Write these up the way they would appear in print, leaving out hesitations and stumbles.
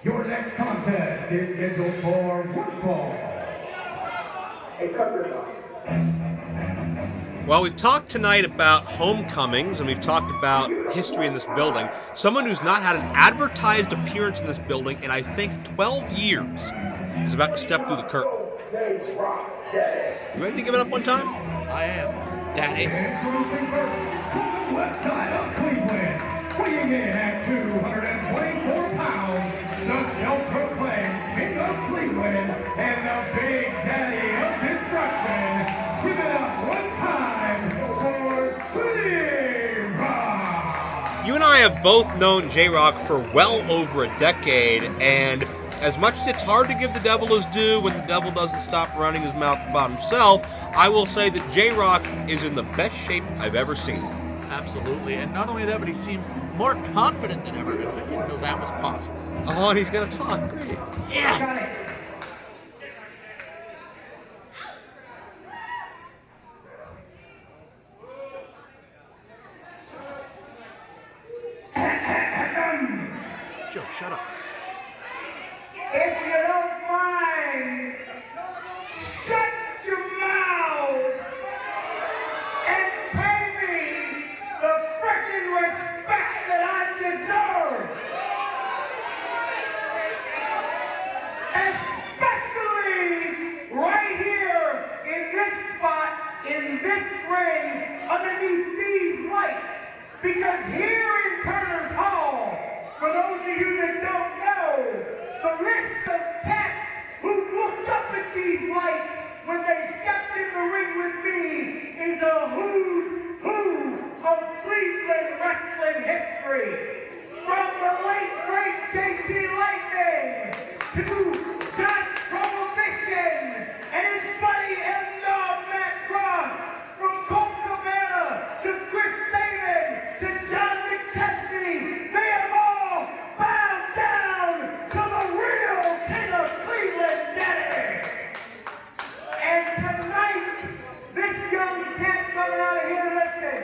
Your next contest is scheduled for one fall. Hey, cut this off. Well, we've talked tonight about homecomings, and we've talked about history in this building. Someone who's not had an advertised appearance in this building in, I think, 12 years is about to step through the curtain. You ready to give it up one time? I am. Daddy. Introducing first from the west side of Cleveland, weighing in at 224 pounds, the self-proclaimed King of Cleveland and the Big Daddy of Destruction. Give it up one time for J-Rocc. You and I have both known J-Rocc for well over a decade, and as much as it's hard to give the devil his due when the devil doesn't stop running his mouth about himself, I will say that J-Rocc is in the best shape I've ever seen him. Absolutely. And not only that, but he seems more confident than ever. I didn't know that was possible. Oh, and he's going to talk. Great. Yes! Joe, shut up. If you don't mind, shut your mouths and pay me the frickin' respect that I deserve. Especially right here in this spot, in this ring, underneath these lights. Because here in Turner's Hall, for those of you that don't know, the list of cats who looked up at these lights when they stepped in the ring with me is a who's who of Cleveland wrestling history. From the late great JT Lightning to Josh Prohibition and his buddy M-Dog Matt Cross, from Colt Cabana to Chris Damon to John McChesney, they have all bowed down to the real King of Cleveland, Daddy. And tonight, this young cat coming out of here, listen,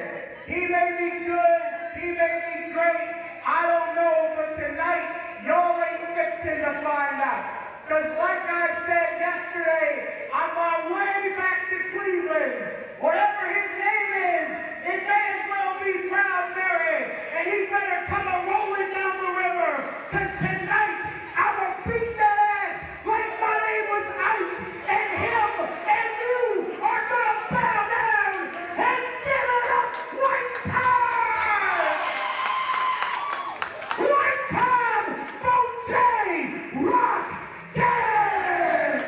he may be good, he may be great, I don't know, but tonight, y'all ain't fixing to find out. Because like I said yesterday, on my way back to Cleveland, whatever his name is, it may as well be Proud Mary, and he better come a-rolling down the river, because tonight, I'ma beat that ass like my name was Ike, and him and you are gonna bow down and give it up one time! One time for J-Rocc Dead!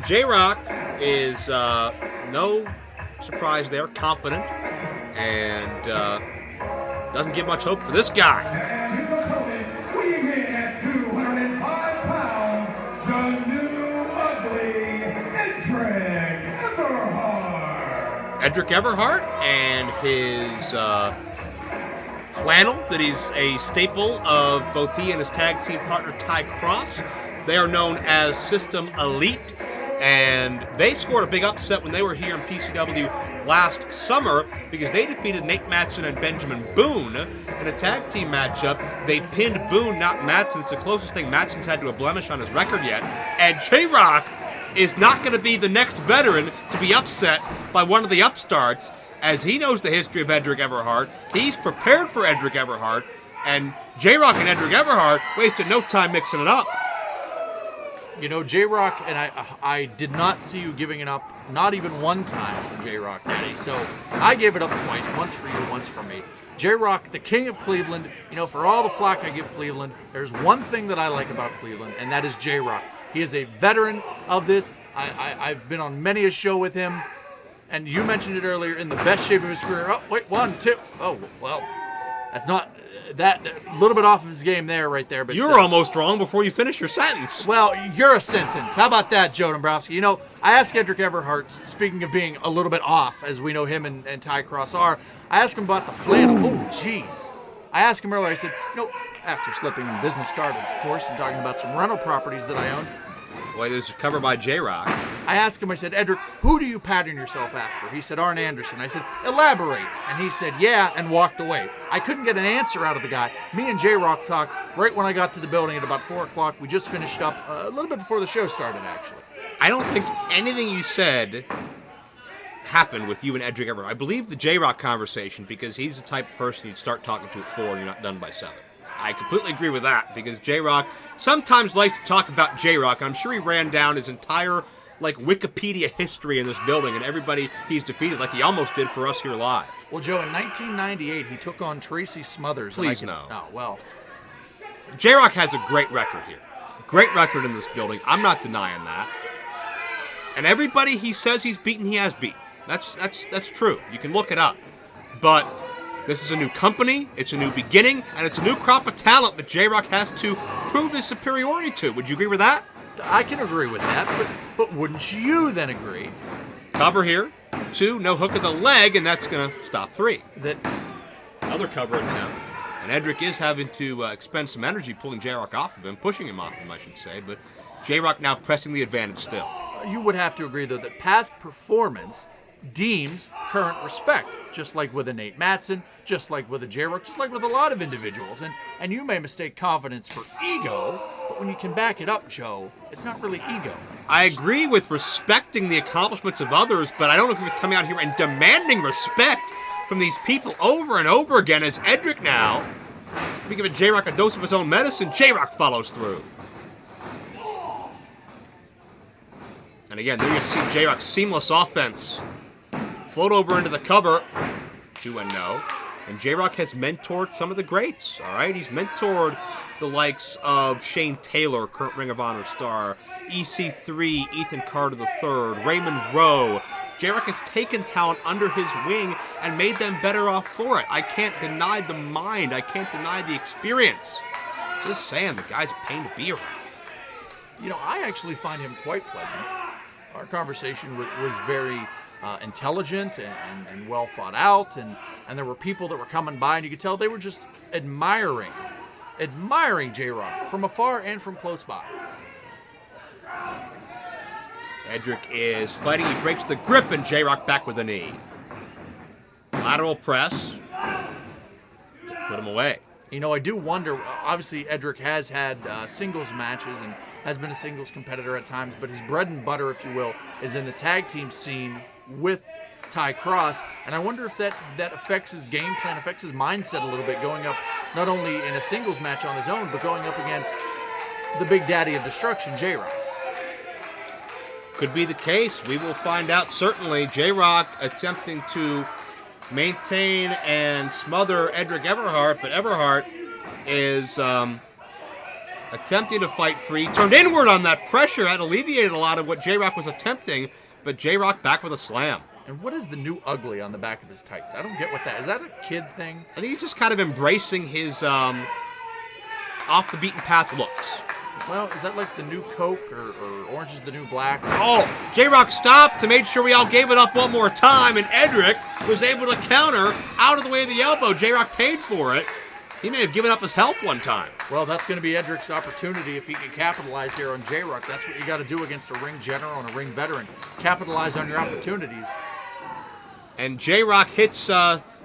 J-Rocc is no surprise there, confident, and doesn't give much hope for this guy. And his opponent, weighing in at 205 pounds, the new ugly Edric Everhart. Edric Everhart and his flannel that he's a staple of both he and his tag team partner Ty Cross. They are known as System Elite, and they scored a big upset when they were here in PCW last summer because they defeated Nate Matson and Benjamin Boone in a tag team matchup. They pinned Boone, not Matson. It's the closest thing Matson's had to a blemish on his record yet. And J-Rocc is not going to be the next veteran to be upset by one of the upstarts, as he knows the history of Edric Everhart. He's prepared for Edric Everhart, and J-Rocc and Edric Everhart wasted no time mixing it up. You know, J-Rocc, and I did not see you giving it up, not even one time for J-Rocc, Daddy. So I gave it up twice, once for you, once for me. J-Rocc, the king of Cleveland, you know, for all the flack I give Cleveland, there's one thing that I like about Cleveland, and that is J-Rocc. He is a veteran of this. I've been on many a show with him, and you mentioned it earlier, in the best shape of his career. Oh, wait, 1, 2. Oh, well, that's not... That a little bit off of his game there, right there. But you were almost wrong before you finished your sentence. Well, you're a sentence. How about that, Joe Dombrowski? You know, I asked Edric Everhart, speaking of being a little bit off, as we know him and Ty Cross are, I asked him about the flannel. Oh, jeez. I asked him earlier, I said, you know, after slipping in business card, of course, and talking about some rental properties that I own. Well, it was covered by J-Rocc. I asked him, I said, Edric, who do you pattern yourself after? He said, Arn Anderson. I said, elaborate. And he said, yeah, and walked away. I couldn't get an answer out of the guy. Me and J-Rocc talked right when I got to the building at about 4 o'clock. We just finished up a little bit before the show started, actually. I don't think anything you said happened with you and Edric Everhart. I believe the J-Rocc conversation, because he's the type of person you'd start talking to at 4 and you're not done by 7. I completely agree with that, because J-Rocc sometimes likes to talk about J-Rocc. I'm sure he ran down his entire Wikipedia history in this building and everybody he's defeated, like he almost did for us here live. Well, Joe, in 1998, he took on Tracy Smothers. Please no. Oh, well. J-Rocc has a great record here. Great record in this building. I'm not denying that. And everybody he says he's beaten, he has beaten. That's true. You can look it up. But this is a new company, it's a new beginning, and it's a new crop of talent that J-Rocc has to prove his superiority to. Would you agree with that? I can agree with that, but wouldn't you then agree? Cover here. 2, no hook of the leg, and that's going to stop 3. That other cover attempt. And Edric is having to expend some energy pulling J-Rocc off of him, pushing him off him, I should say. But J-Rocc now pressing the advantage still. You would have to agree, though, that past performance deems current respect, just like with a Nate Matson, just like with a J-Rocc, just like with a lot of individuals. And you may mistake confidence for ego, but when you can back it up, Joe, it's not really ego. I agree with respecting the accomplishments of others, but I don't agree with coming out here and demanding respect from these people over and over again, as Edric now, we give J-Rocc a dose of his own medicine, J-Rocc follows through. And again, there you see J-Rocc's seamless offense. Float over into the cover, 2-0. And J-Rocc has mentored some of the greats, all right? He's mentored the likes of Shane Taylor, current Ring of Honor star, EC3, Ethan Carter III, Raymond Rowe. J-Rocc has taken talent under his wing and made them better off for it. I can't deny the mind. I can't deny the experience. Just saying, the guy's a pain to be around. You know, I actually find him quite pleasant. Our conversation was very intelligent and well thought out, and there were people that were coming by, and you could tell they were just admiring J-Rocc from afar and from close by. Edric is fighting, he breaks the grip, and J-Rocc back with a knee. Lateral press. Put him away. You know, I do wonder, obviously Edric has had singles matches and has been a singles competitor at times, but his bread and butter, if you will, is in the tag team scene with Ty Cross, and I wonder if that affects his game plan, affects his mindset a little bit, going up not only in a singles match on his own, but going up against the big daddy of destruction, J-Rocc. Could be the case. We will find out, certainly. J-Rocc attempting to maintain and smother Edric Everhart, but Everhart is attempting to fight free. Turned inward on that pressure. That alleviated a lot of what J-Rocc was attempting, but J-Rocc back with a slam. And what is the new ugly on the back of his tights? I don't get what that is. That a kid thing? I think he's just kind of embracing his off the beaten path looks. Well, is that like the new Coke or Orange is the New Black? Oh, J-Rocc stopped to make sure we all gave it up one more time, and Edric was able to counter out of the way of the elbow. J-Rocc paid for it. He may have given up his health one time. Well, that's going to be Edric's opportunity if he can capitalize here on J-Rocc. That's what you got to do against a ring general and a ring veteran. Capitalize on your opportunities. And J-Rocc hits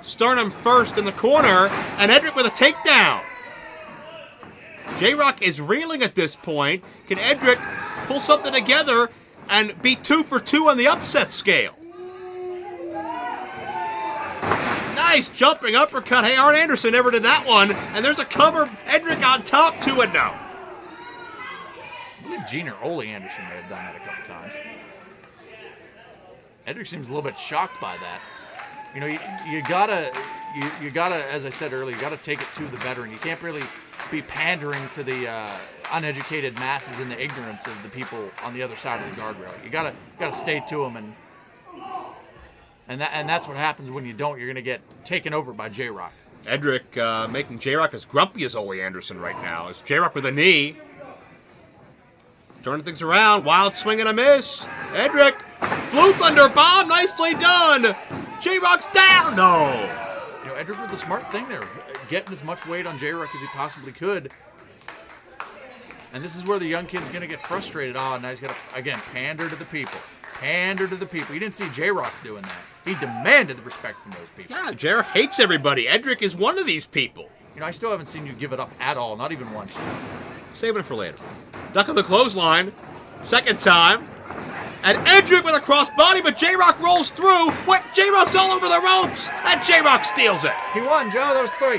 sternum first in the corner, and Edric with a takedown. J-Rocc is reeling at this point. Can Edric pull something together and be 2 for 2 on the upset scale? Nice jumping uppercut. Hey, Arn Anderson never did that one. And there's a cover. Edric on top, 2-0. I believe Gene or Ole Anderson may have done that a couple times. Edric seems a little bit shocked by that. You know, you gotta, as I said earlier, you gotta take it to the veteran. You can't really be pandering to the uneducated masses and the ignorance of the people on the other side of the guardrail. You gotta stay to them, and that's what happens when you don't. You're gonna get taken over by J-Rocc. Edric making J-Rocc as grumpy as Ole Anderson right now. It's J-Rocc with a knee. Turning things around. Wild swing and a miss. Edric. Blue Thunder bomb. Nicely done. J-Rocc's down. No. You know, Edric with the smart thing there. Getting as much weight on J-Rocc as he possibly could. And this is where the young kid's going to get frustrated. Oh, now he's got to, again, pander to the people. Pander to the people. You didn't see J-Rocc doing that. He demanded the respect from those people. Yeah, J-Rocc hates everybody. Edric is one of these people. You know, I still haven't seen you give it up at all. Not even once, Joe. Saving it for later. Duck of the clothesline. Second time. And Edric with a crossbody, but J-Rocc rolls through. What? J-Rocc's all over the ropes. And J-Rocc steals it. He won, Joe. That was 3.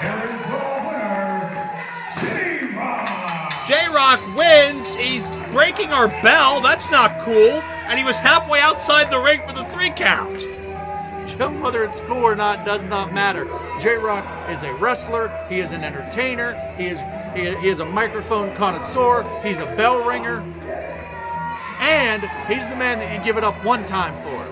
Here is the winner, J-Rocc. J-Rocc wins. He's breaking our bell. That's not cool. And he was halfway outside the ring for the 3 count. Joe, whether it's cool or not does not matter. J-Rocc is a wrestler. He is an entertainer. He is a microphone connoisseur. He's a bell ringer. And he's the man that you give it up one time for.